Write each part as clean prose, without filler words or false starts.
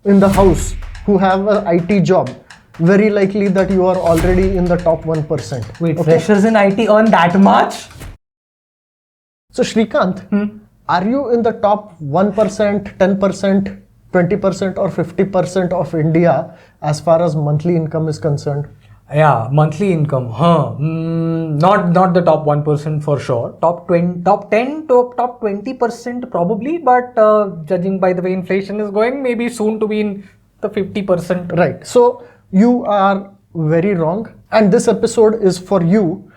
in the house who have an IT job, very likely that you are already in the top 1%. Wait, freshers in IT earn that much? So Shrikant, are you in the top 1%, 10%, 20% or 50% of India as far as monthly income is concerned? Yeah, monthly income. Not the top 1% for sure. Top 10 to top 20% probably, but judging by the way inflation is going, maybe soon to be in the 50%. Right. So you are very wrong, and this episode is for you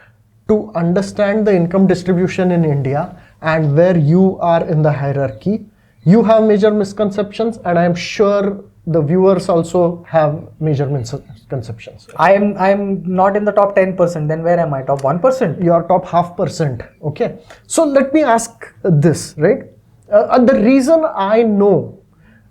to understand the income distribution in India and where you are in the hierarchy. You have major misconceptions, and I am sure the viewers also have major misconceptions. I am not in the top 10%. Then where am I? Top 1%? You are top 0.5%. Okay. So let me ask this, right? The reason I know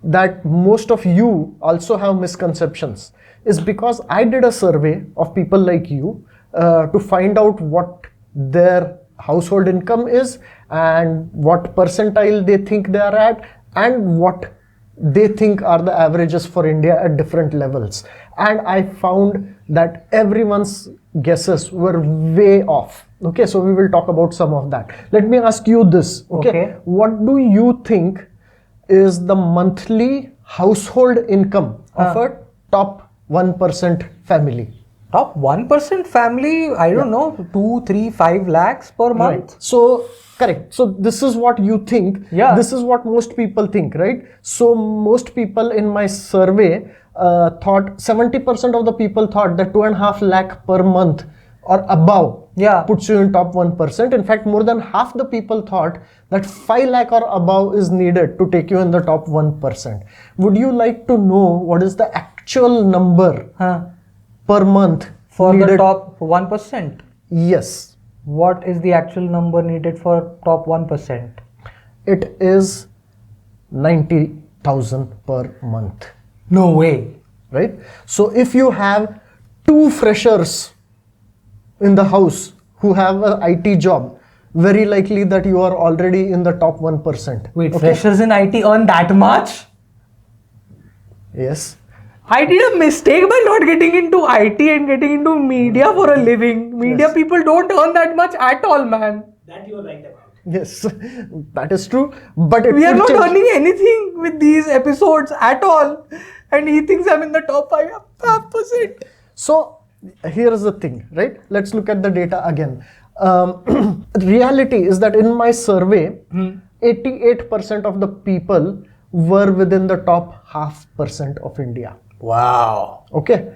that most of you also have misconceptions is because I did a survey of people like you to find out what their household income is and what percentile they think they are at and what they think are the averages for India at different levels. And I found that everyone's guesses were way off. Okay, so we will talk about some of that. Let me ask you this. Okay. What do you think is the monthly household income of a top 1% family? Top 1% family, I don't know, 2, 3, 5 lakhs per month. Right. So, correct. So, this is what you think. Yeah. This is what most people think, right? So, most people in my survey thought, 70% of the people thought that 2.5 lakh per month or above puts you in top 1%. In fact, more than half the people thought that 5 lakh or above is needed to take you in the top 1%. Would you like to know what is the actual number per month for the top 1%? Yes. What is the actual number needed for top 1%? It is 90,000 per month. No way. Right? So if you have 2 freshers in the house who have an IT job, very likely that you are already in the top 1%. Wait, freshers in IT earn that much? Yes. I did a mistake by not getting into IT and getting into media for a living. Media people don't earn that much at all, man. That you are right about. Yes, that is true. But we are not earning anything with these episodes at all. And he thinks I'm in the top 5%. So, here is the thing, right? Let's look at the data again. Reality is that in my survey, 88% of the people were within the top 0.5% of India. Wow. Okay.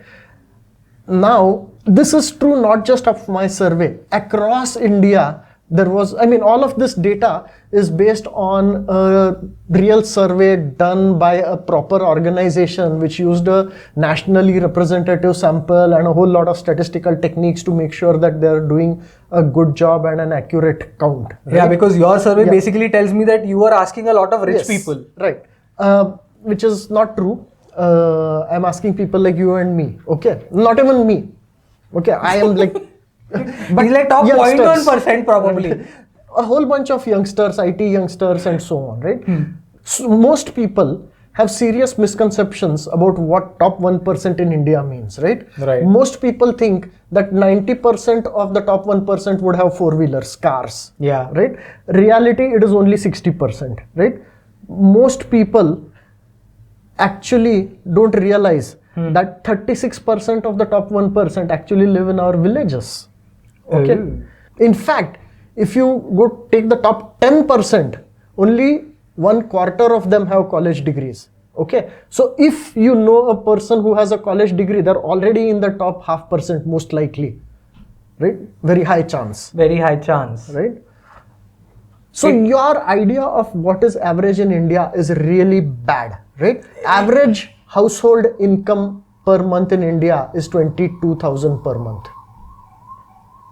Now, this is true not just of my survey. Across India, there was, all of this data is based on a real survey done by a proper organization which used a nationally representative sample and a whole lot of statistical techniques to make sure that they're doing a good job and an accurate count. Right? Yeah, because your survey basically tells me that you are asking a lot of rich people. Right. Which is not true. I'm asking people like you and me. Okay. Not even me. Okay. I am like... but he's like top 0.1% probably. A whole bunch of youngsters, IT youngsters and so on, right? So most people have serious misconceptions about what top 1% in India means, right? Right. Most people think that 90% of the top 1% would have 4-wheelers, cars. Yeah. Right? Reality, it is only 60%, right? Most people actually don't realize that 36% of the top 1% actually live in our villages. Okay. In fact, if you go take the top 10%, only 1/4 of them have college degrees. Okay. So if you know a person who has a college degree, they're already in the top 0.5% most likely. Right? Very high chance. Very high chance. Right? So your idea of what is average in India is really bad. Right? Average household income per month in India is 22,000 per month.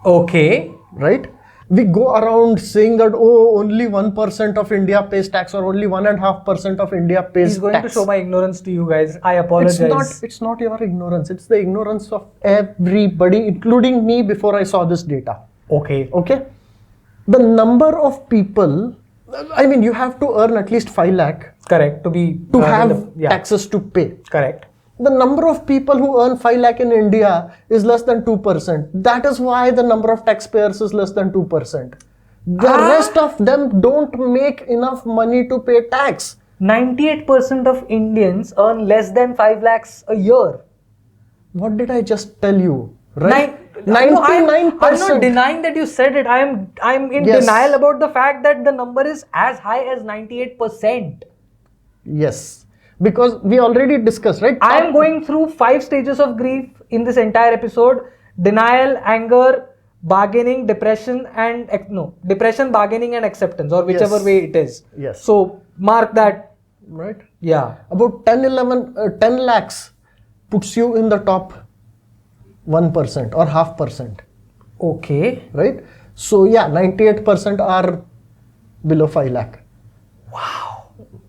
Okay. Right? We go around saying that, oh, only 1% of India pays tax or only 1.5% of India pays tax. He's going to show my ignorance to you guys. I apologize. It's not your ignorance. It's the ignorance of everybody, including me before I saw this data. Okay. Okay? The number of people I mean, you have to earn at least 5 lakh Correct. To be to have taxes to pay. Correct. The number of people who earn 5 lakh in India is less than 2%. That is why the number of taxpayers is less than 2%. The rest of them don't make enough money to pay tax. 98% of Indians earn less than 5 lakhs a year. What did I just tell you? Right? 99%. I'm not denying that you said it. I'm in denial about the fact that the number is as high as 98%. Yes. Because we already discussed, right? I am going through 5 stages of grief in this entire episode: denial, anger, bargaining, depression, bargaining, and acceptance, or whichever way it is. Yes. So mark that. Right? Yeah. About 10 lakhs puts you in the top 1% or 0.5%. Okay. Right? So yeah, 98% are below 5 lakh. Wow.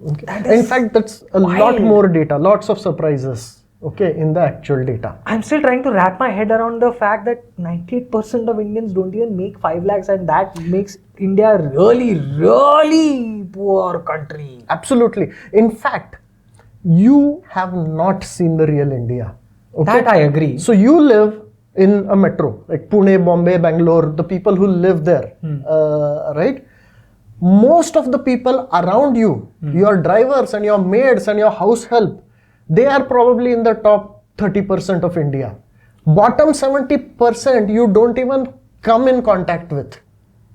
Okay. In fact, that's a lot more data, lots of surprises, okay, in the actual data. I'm still trying to wrap my head around the fact that 98% of Indians don't even make 5 lakhs, and that makes India really, really poor country. Absolutely. In fact, you have not seen the real India. Okay? That I agree. So you live in a metro, like Pune, Bombay, Bangalore, the people who live there, right? Most of the people around you, your drivers and your maids and your house help, they are probably in the top 30% of India. Bottom 70% you don't even come in contact with.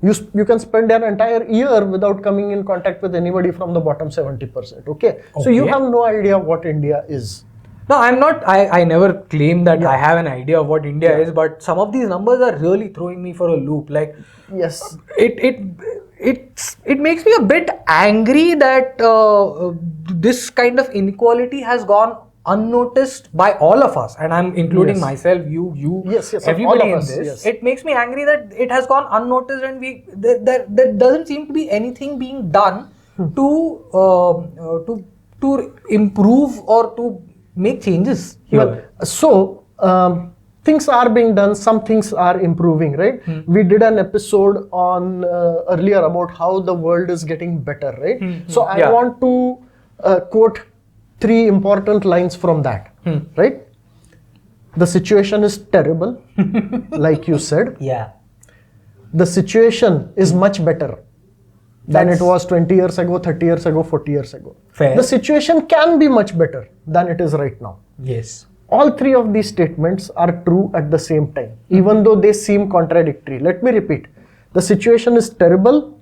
You can spend an entire year without coming in contact with anybody from the bottom 70%. Okay? So you have no idea what India is. No, I'm not. I never claim that I have an idea of what India is, but some of these numbers are really throwing me for a loop. Like, yes, it makes me a bit angry that this kind of inequality has gone unnoticed by all of us, and I'm including myself, you, everybody in this. Yes. It makes me angry that it has gone unnoticed, and there doesn't seem to be anything being done to improve or to make changes here. Well, so things are being done, some things are improving, right? We did an episode on earlier about how the world is getting better, right? So I want to quote 3 important lines from that, right? The situation is terrible, like you said. Yeah. The situation is much better than it was 20 years ago, 30 years ago, 40 years ago. Fair. The situation can be much better than it is right now. Yes. All 3 of these statements are true at the same time, even though they seem contradictory. Let me repeat. The situation is terrible.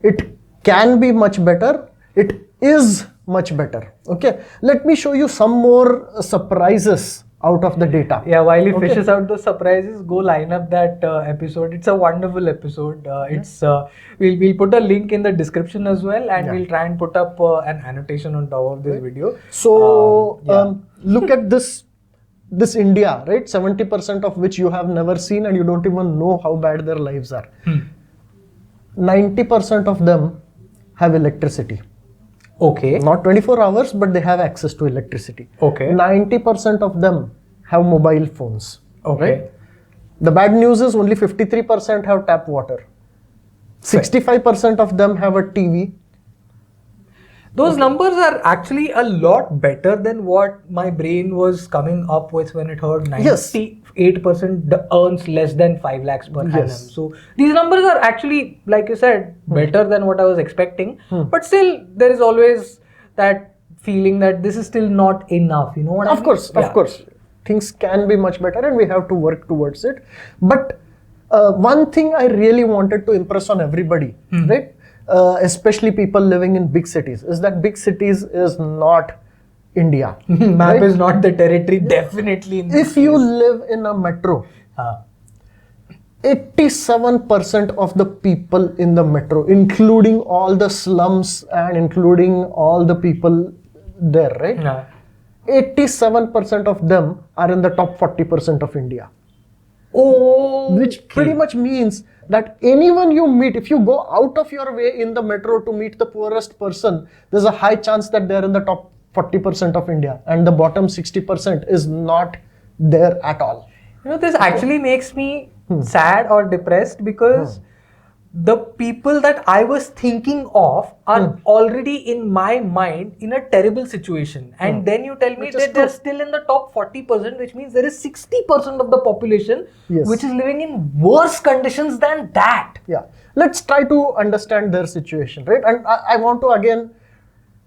It can be much better. It is much better. Okay. Let me show you some more surprises out of the data. Yeah, while he fishes out those surprises, go line up that episode. It's a wonderful episode. We'll put a link in the description as well, and we'll try and put up an annotation on top of this video. So look at this India, right? 70% of which you have never seen, and you don't even know how bad their lives are. 90% of them have electricity. Okay. Not 24 hours, but they have access to electricity. Okay. 90% of them have mobile phones. Okay. Right? The bad news is only 53% have tap water. 65% of them have a TV. Those numbers are actually a lot better than what my brain was coming up with when it heard 98% earns less than 5 lakhs per annum. So these numbers are actually, like you said, better than what I was expecting. But still, there is always that feeling that this is still not enough. You know what I mean? Of course. Things can be much better, and we have to work towards it. But one thing I really wanted to impress on everybody, right? Especially people living in big cities, is that big cities is not India. Map right? is not the territory, definitely. If you live in a metro, 87% of the people in the metro, including all the slums and including all the people there, right? 87% of them are in the top 40% of India. Which pretty much means that anyone you meet, if you go out of your way in the metro to meet the poorest person, there's a high chance that they're in the top 40% of India, and the bottom 60% is not there at all. You know, this actually makes me sad or depressed, because the people that I was thinking of are already in my mind in a terrible situation. And then you tell me that they're still in the top 40%, which means there is 60% of the population which is living in worse conditions than that. Yeah. Let's try to understand their situation, right? And I want to again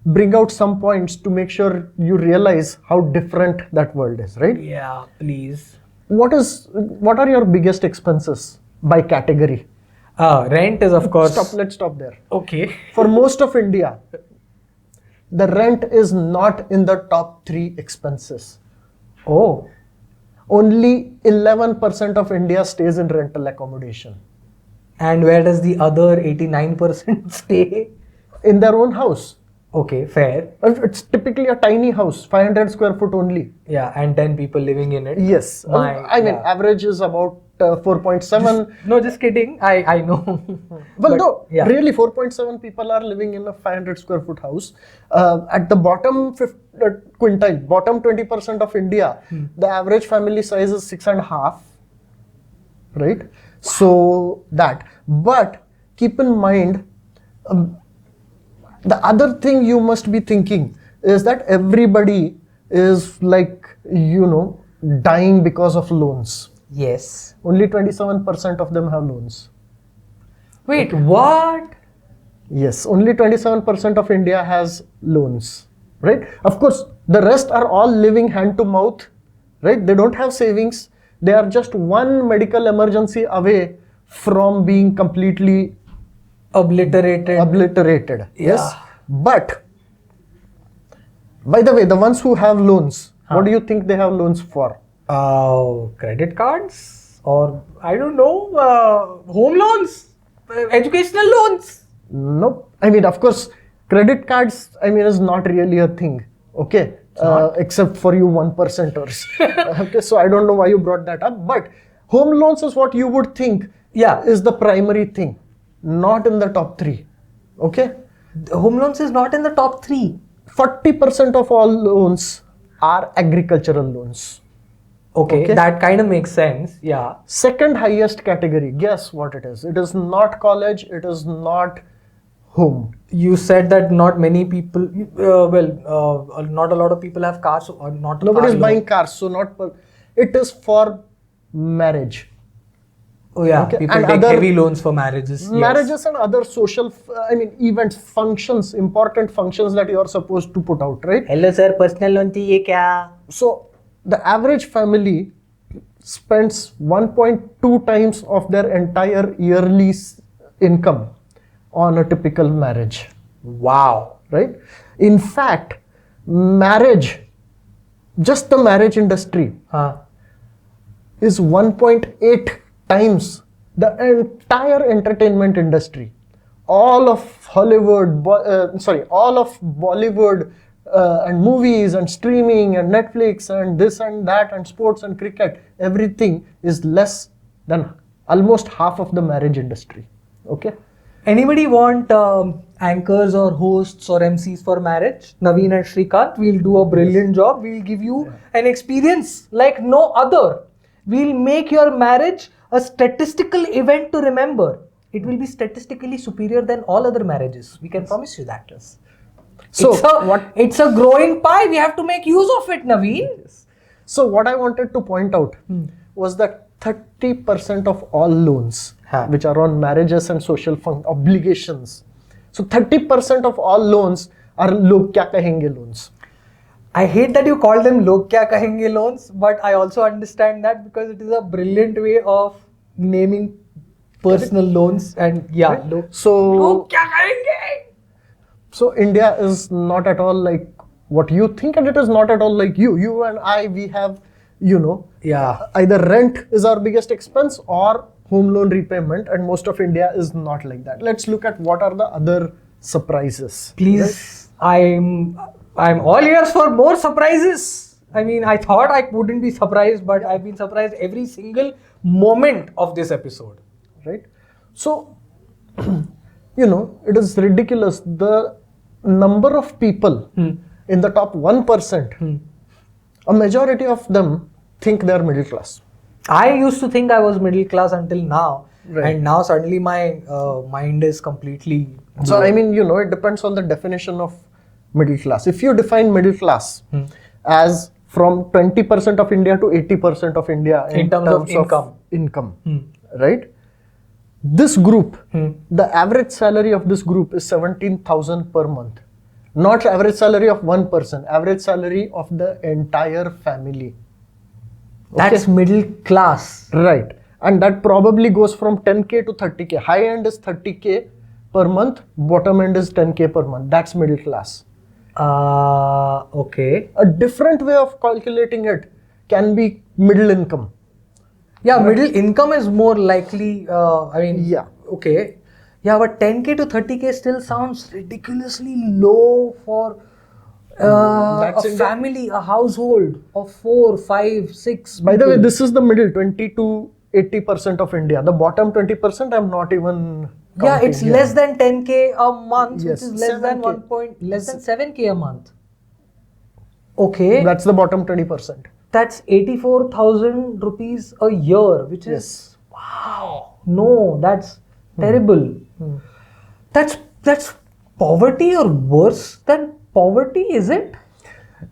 bring out some points to make sure you realize how different that world is, right? Yeah, please. What are your biggest expenses by category? Rent is, of course. Let's stop there. Okay. For most of India, the rent is not in the top 3 expenses. Oh. Only 11% of India stays in rental accommodation. And where does the other 89% stay? In their own house. Okay, fair. It's typically a tiny house, 500 square foot only. Yeah, and 10 people living in it. Yes. Average is about 4.7. No, just kidding. I know. Well, really 4.7 people are living in a 500 square foot house. At the bottom quintile, bottom 20% of India, the average family size is 6.5. Right? So that. But keep in mind, the other thing you must be thinking is that everybody is dying because of loans. Yes. Only 27% of them have loans. Wait, what? Yes, only 27% of India has loans, right? Of course, the rest are all living hand to mouth, right? They don't have savings. They are just one medical emergency away from being completely obliterated. Yes. But, by the way, the ones who have loans, what do you think they have loans for? Credit cards, or I don't know, home loans, educational loans. Nope. I mean, of course, credit cards, is not really a thing. Okay. Except for you 1%ers. Okay. So I don't know why you brought that up, but home loans is what you would think is the primary thing, not in the top 3. Okay. Home loans is not in the top 3. 40% of all loans are agricultural loans. Okay, that kind of makes sense. Yeah. Second highest category, guess what it is? It is not college, it is not home. You said that not many people, not a lot of people have cars, or not. Nobody is buying cars, so it is for marriage. Oh yeah, people take heavy loans for marriages. Marriages and other social, events, functions, important functions that you are supposed to put out, right? Hello sir, personal loan chahiye kya? So, the average family spends 1.2 times of their entire yearly income on a typical marriage. Wow. Right? In fact, just the marriage industry is 1.8 times the entire entertainment industry. All of Hollywood, all of Bollywood, and movies and streaming and Netflix and this and that and sports and cricket, everything is less than almost half of the marriage industry. Okay. Anybody want anchors or hosts or MCs for marriage? Naveen and Shrikant, we'll do a brilliant job. We'll give you an experience like no other. We'll make your marriage a statistical event to remember. It will be statistically superior than all other marriages. We can promise you that. So it's a growing pie. We have to make use of it, Naveen. Yes. So what I wanted to point out was that 30% of all loans, which are on marriages and social obligations. So 30% of all loans are log kya kahenge loans. I hate that you call them log kya kahenge loans, but I also understand that because it is a brilliant way of naming personal loans and log kya kahenge. So India is not at all like what you think, and it is not at all like you. You and I, we have, either rent is our biggest expense or home loan repayment, and most of India is not like that. Let's look at what are the other surprises. Please, right? I'm all ears for more surprises. I thought I wouldn't be surprised, but I've been surprised every single moment of this episode. Right? So, it is ridiculous. The number of people in the top 1%, a majority of them think they are middle class. I used to think I was middle class until now. Right. And now suddenly my mind is completely. So I mean, it depends on the definition of middle class. If you define middle class as from 20% of India to 80% of India In terms of income. Right? This group, the average salary of this group is 17,000 per month. Not average salary of one person, average salary of the entire family. That's middle class. Right. And that probably goes from 10K to 30K. High end is 30K per month, bottom end is 10K per month. That's middle class. Okay. A different way of calculating it can be middle income. Yeah, middle income is more likely, Yeah. Okay. Yeah, but 10K to 30K still sounds ridiculously low for a family, a household of 4, 5, 6 By the people. way, this is the middle, 20 to 80% of India. The bottom 20%, I'm not even Yeah, counting it's here. less than 10K a month, Yes, which is less than 7K. less than 7K a month. Okay. That's the bottom 20%. That's 84,000 rupees a year, which is Yes. wow. No, that's terrible. That's poverty or worse than poverty, is it?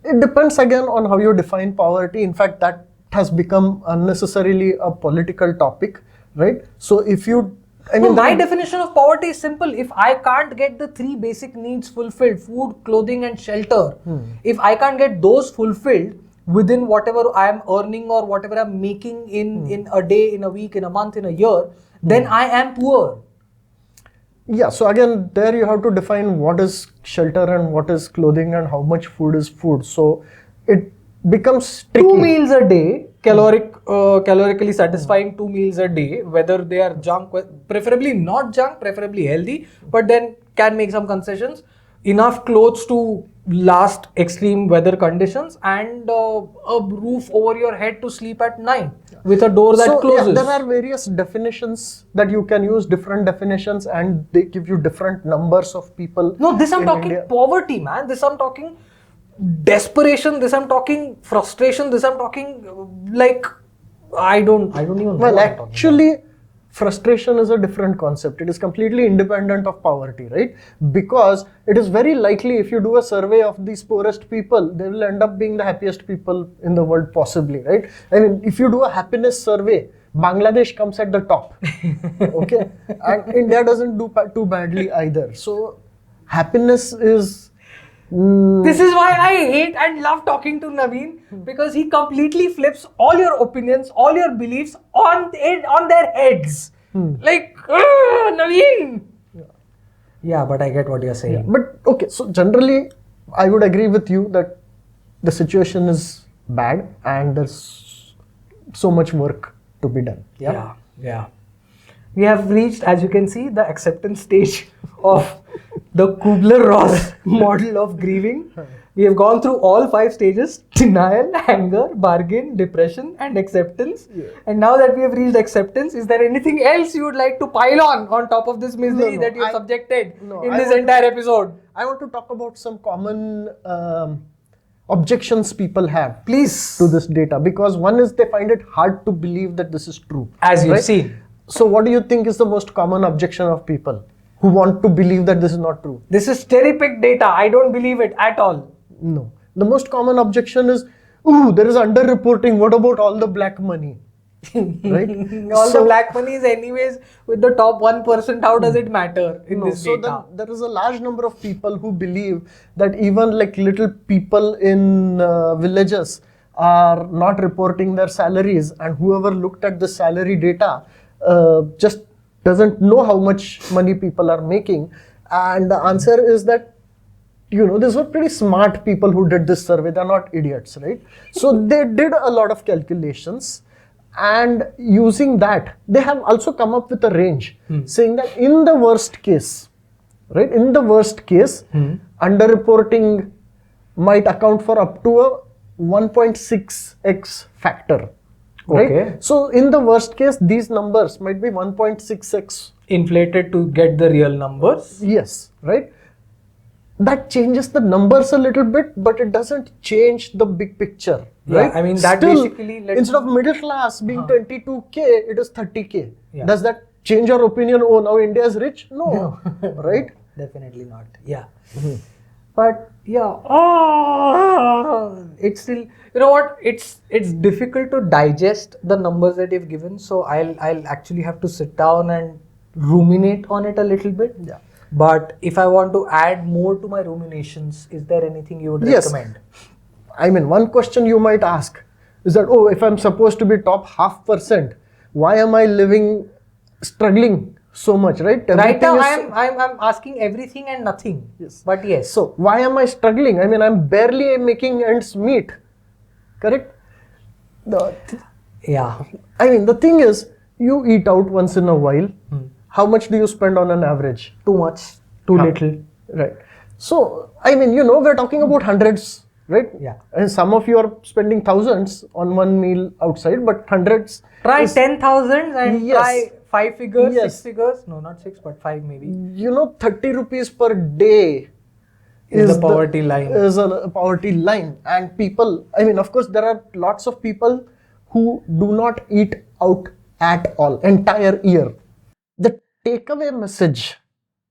It depends again on how you define poverty. In fact, that has become unnecessarily a political topic, right? So if you, My definition of poverty is simple. If I can't get the 3 basic needs fulfilled, food, clothing and shelter, if I can't get those fulfilled within whatever I am earning or whatever I'm making in a day, in a week, in a month, in a year, then I am poor. Yeah, so again, there you have to define what is shelter and what is clothing and how much food is food. So it becomes tricky. 2 meals a day, calorically satisfying 2 meals a day, whether they are junk, preferably not junk, preferably healthy, but then can make some concessions. Enough clothes to last extreme weather conditions and a roof over your head to sleep at night with a door that closes. Yeah, there are various definitions that you can use, different definitions, and they give you different numbers of people. No, this I'm in talking India. poverty, man. This I'm talking desperation. This I'm talking frustration. This I'm talking I don't even know. Well, what I'm talking actually, frustration is a different concept. It is completely independent of poverty, right? Because it is very likely if you do a survey of these poorest people, they will end up being the happiest people in the world, possibly, right? I mean, if you do a happiness survey, Bangladesh comes at the top, okay? And India doesn't do too badly either. So, happiness is... This is why I hate and love talking to Naveen, because he completely flips all your opinions, all your beliefs on their heads. Naveen. Yeah, but I get what you're saying. Yeah, but okay, so generally, I would agree with you that the situation is bad and there's so much work to be done. Yeah. We have reached, as you can see, the acceptance stage of the Kubler-Ross model of grieving. We have gone through all 5 stages: denial, anger, bargain, depression and acceptance. Yeah. And now that we have reached acceptance, is there anything else you would like to pile on top of this misery that you have subjected in this entire episode? I want to talk about some common objections people have, please, to this data, because one is they find it hard to believe that this is true. As you've seen. So what do you think is the most common objection of people who want to believe that this is not true? This is cherry-picked data. I don't believe it at all. No. The most common objection is, ooh, there is underreporting. What about all the black money? Right? The black money is anyways with the top 1%. How does it matter in this data? So then there is a large number of people who believe that even like little people in villages are not reporting their salaries, and whoever looked at the salary data just doesn't know how much money people are making. And the answer is that, these were pretty smart people who did this survey. They're not idiots, right? So they did a lot of calculations, and using that, they have also come up with a range saying that in the worst case, right? In the worst case, underreporting might account for up to a 1.6x factor. Right? Okay. So in the worst case, these numbers might be 1.6x inflated to get the real numbers. Yes, right? That changes the numbers a little bit, but it doesn't change the big picture, right? I mean, that still, basically... instead of middle class being 22K, it is 30K. Yeah. Does that change your opinion, oh, now India is rich? No, right? Definitely not. Yeah. But yeah, it's still, you know what? It's difficult to digest the numbers that you've given. So I'll actually have to sit down and ruminate on it a little bit. Yeah. But if I want to add more to my ruminations, is there anything you would Yes. recommend? I mean, one question you might ask is that, oh, if I'm supposed to be top 0.5%, why am I struggling so much, right? Right now, Everything I'm asking everything and nothing. Yes. But yes. So why am I struggling? I mean, I'm barely making ends meet. Correct? Yeah. I mean, the thing is, you eat out once in a while. How much do you spend on an average? Too much. Too little. Right. So, I mean, we're talking about hundreds, right? Yeah. And some of you are spending thousands on one meal outside, but hundreds. Try 10,000 and Yes. try 5 figures, Yes. 6 figures. No, not 6, but 5 maybe. 30 rupees per day Is the poverty line. Is a poverty line. And people, I mean, of course, there are lots of people who do not eat out at all, entire year. The takeaway message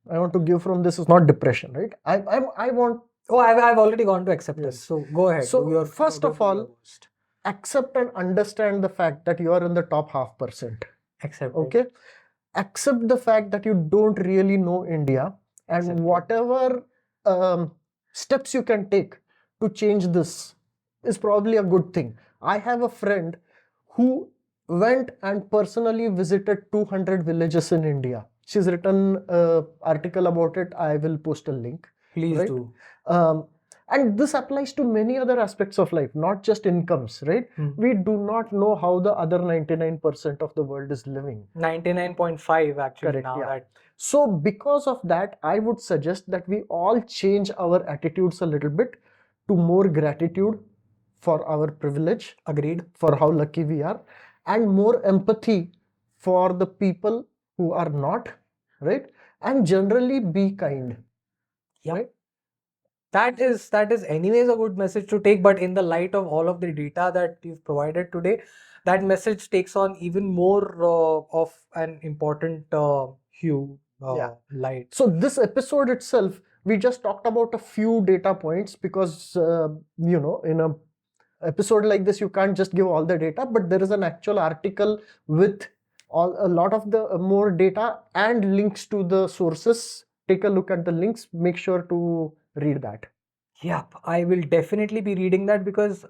I want to give from this is not depression, right? I want. Oh, I've already gone to acceptance. So go ahead. So first of all, accept and understand the fact that you are in the top 0.5%. accept. Okay, accept the fact that you don't really know India, and Accept it. whatever steps you can take to change this is probably a good thing. I have a friend who went and personally visited 200 villages in India. She's written an article about it. I will post a link. Please Right? do. And this applies to many other aspects of life, not just incomes, right? We do not know how the other 99% of the world is living. 99.5 actually. Correct, now yeah. that. So because of that, I would suggest that we all change our attitudes a little bit to more gratitude for our privilege, Agreed. for how lucky we are, and more empathy for the people who are not, right? And generally be kind. Yeah. Right? That is anyways a good message to take, but in the light of all of the data that you've provided today, that message takes on even more of an important hue, Yeah. light. So this episode itself, we just talked about a few data points because, in a episode like this, you can't just give all the data, but there is an actual article with a lot of the more data and links to the sources. Take a look at the links. Make sure to read that. Yep, I will definitely be reading that because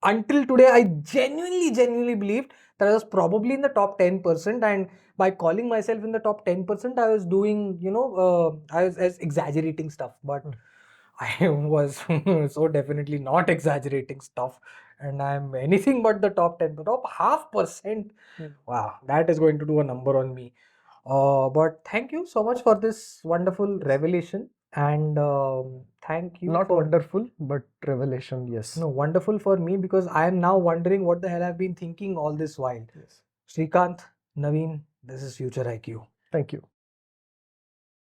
until today, I genuinely believed that I was probably in the top 10%, and by calling myself in the top 10%, I was doing, I was exaggerating stuff, but I was so definitely not exaggerating stuff, and I'm anything but the top 10, the top 0.5%. Wow, that is going to do a number on me. But thank you so much for this wonderful revelation, and thank you Not for wonderful, but revelation, yes. no, wonderful for me because I am now wondering what the hell I've been thinking all this while. Yes. Srikanth, Naveen, this is Future IQ. Thank you.